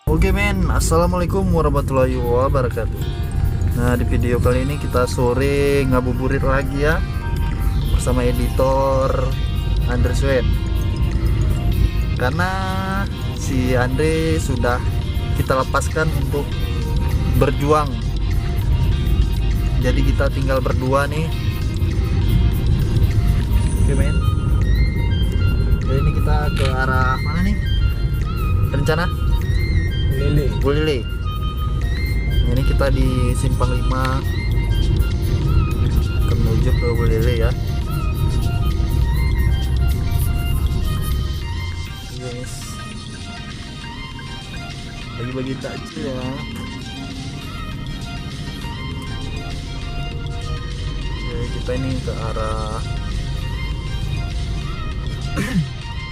Oke men, assalamualaikum warahmatullahi wabarakatuh. Nah, di video kali ini kita sore ngabuburit lagi ya bersama editor Andre Swen. Karena si Andre sudah kita lepaskan untuk berjuang, jadi kita tinggal berdua nih. Oke men, jadi ini kita ke arah mana nih rencana? Bulele. Ini kita di Simpang 5 menuju ke Bulele ya. Yes. Bagi-bagi takjil ya. Jadi kita ini ke arah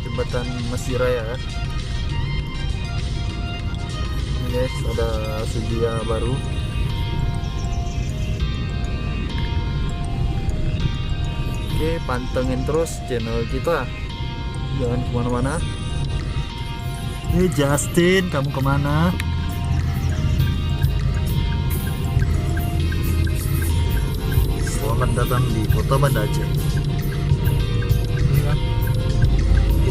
jembatan Mesir Raya ya. Guys, ada sedia baru. Oke, pantengin terus channel kita, jangan kemana-mana. Justin, kamu kemana? Selamat datang di Kota Banda Aceh.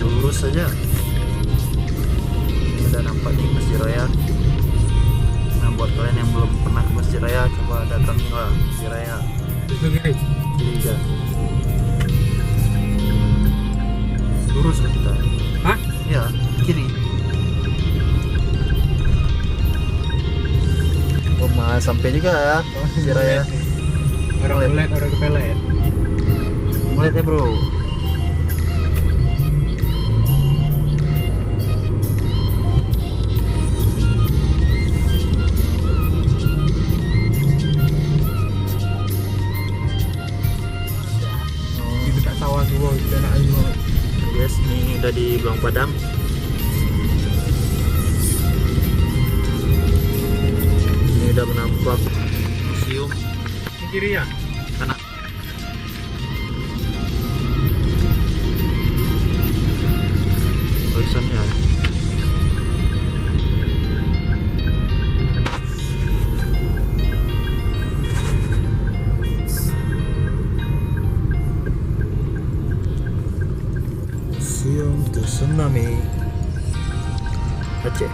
Lurus saja. Ini udah nampak nih Mesir Raya. Buat kalian yang belum pernah ke Mesir Raya, coba datangilah Mesir Raya. Itu kiri ya. Lurus kan kita? Hah? Ya, kiri. Oh, mah sampai juga ya Mesir Raya. Orang mulai orang kepala ya. Mulai ya bro. Guys, ini udah di Belang Padang. Ini udah menampak museum. Ini kiri ya? Kanan. Tulisannya Museum Tsunami Aceh.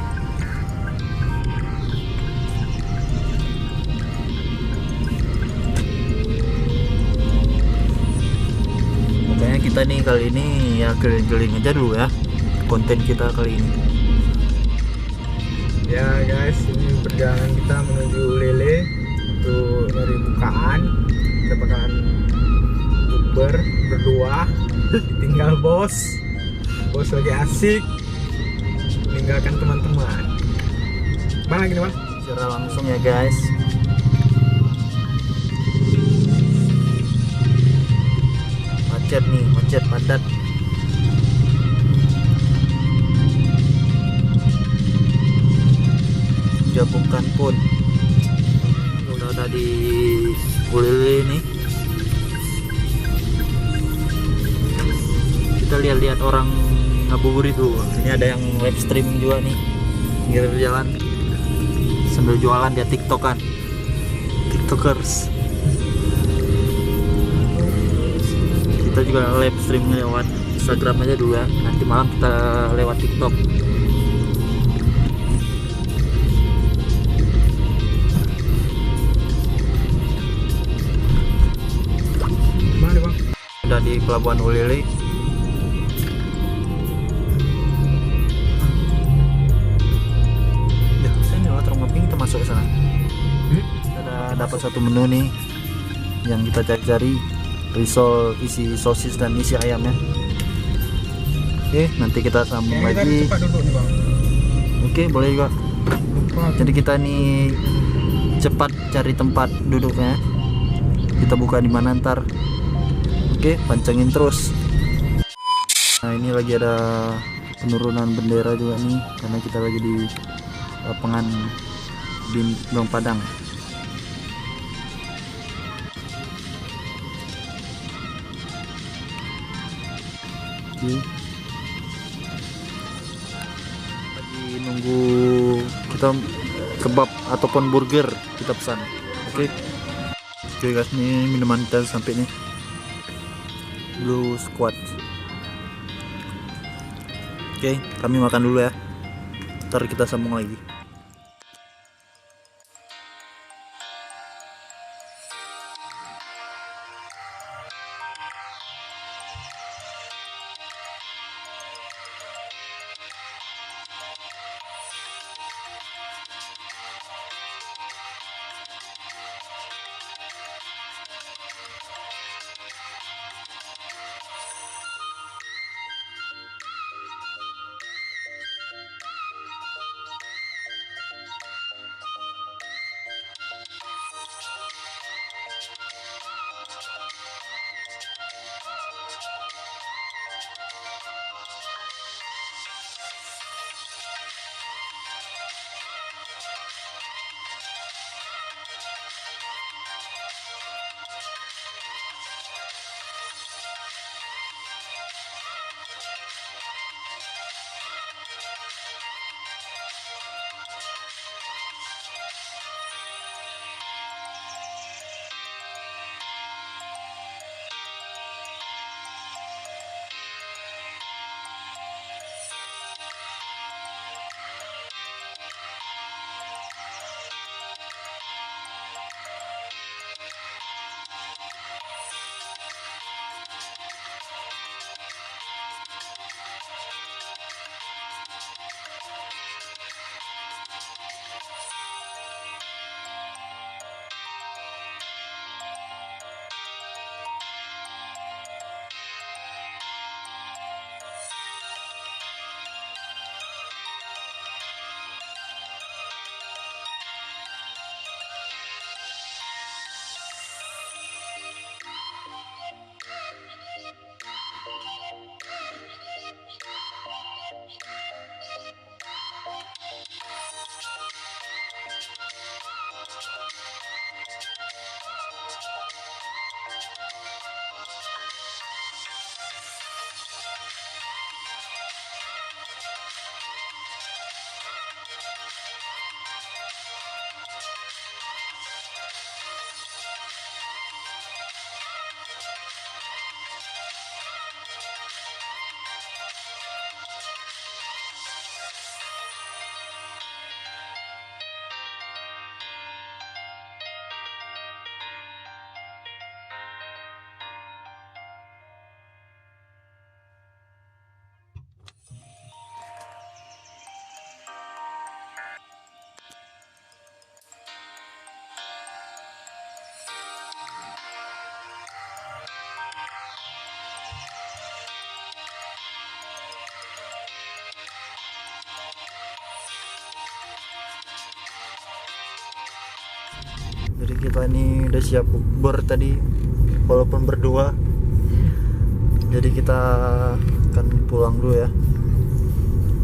Pokoknya kita nih kali ini ya keliling-keliling aja dulu ya konten kita kali ini. Ya guys, ini perjalanan kita menuju Lele untuk nyari bukaan. Kita bakalan bukber berdua. Ditinggal bos lagi asik meninggalkan teman-teman. Bang lagi nih bang? Secara langsung ya guys. Macet nih, macet padat. Gabungkan pun udah ada di Bulele nih. Kita lihat-lihat orang ngabuburit tuh. Ini ada yang live stream juga nih, pinggir jalan sambil jualan dia tiktokan, tiktokers. Kita juga live stream lewat Instagram aja dulu ya, nanti malam kita lewat tiktok. Mana bang? Udah di Pelabuhan Bulele. Masuk ke sana. Kita dapat satu menu nih yang kita cari-cari, risol isi sosis dan isi ayamnya. Oke, nanti kita sambung lagi. Cepat duduk nih bang. Oke, boleh juga. Jadi kita nih cepat cari tempat duduknya. Kita buka di mana ntar. Oke, pancengin terus. Nah, ini lagi ada penurunan bendera juga nih karena kita lagi di lapangan di Belang Padang. Lagi nunggu kita kebab ataupun burger kita pesan. Oke guys, ini minuman kita sampai nih, Blue Squad. Oke, kami makan dulu ya, ntar kita sambung lagi. Jadi kita ini udah siap bukber tadi, walaupun berdua. Jadi kita akan pulang dulu ya,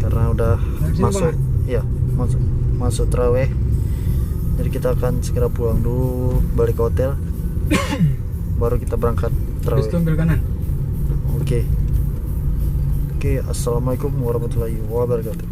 karena udah masuk, ya masuk terawih. Jadi kita akan segera pulang dulu, balik ke hotel, baru kita berangkat terawih. Oke, assalamualaikum warahmatullahi wabarakatuh.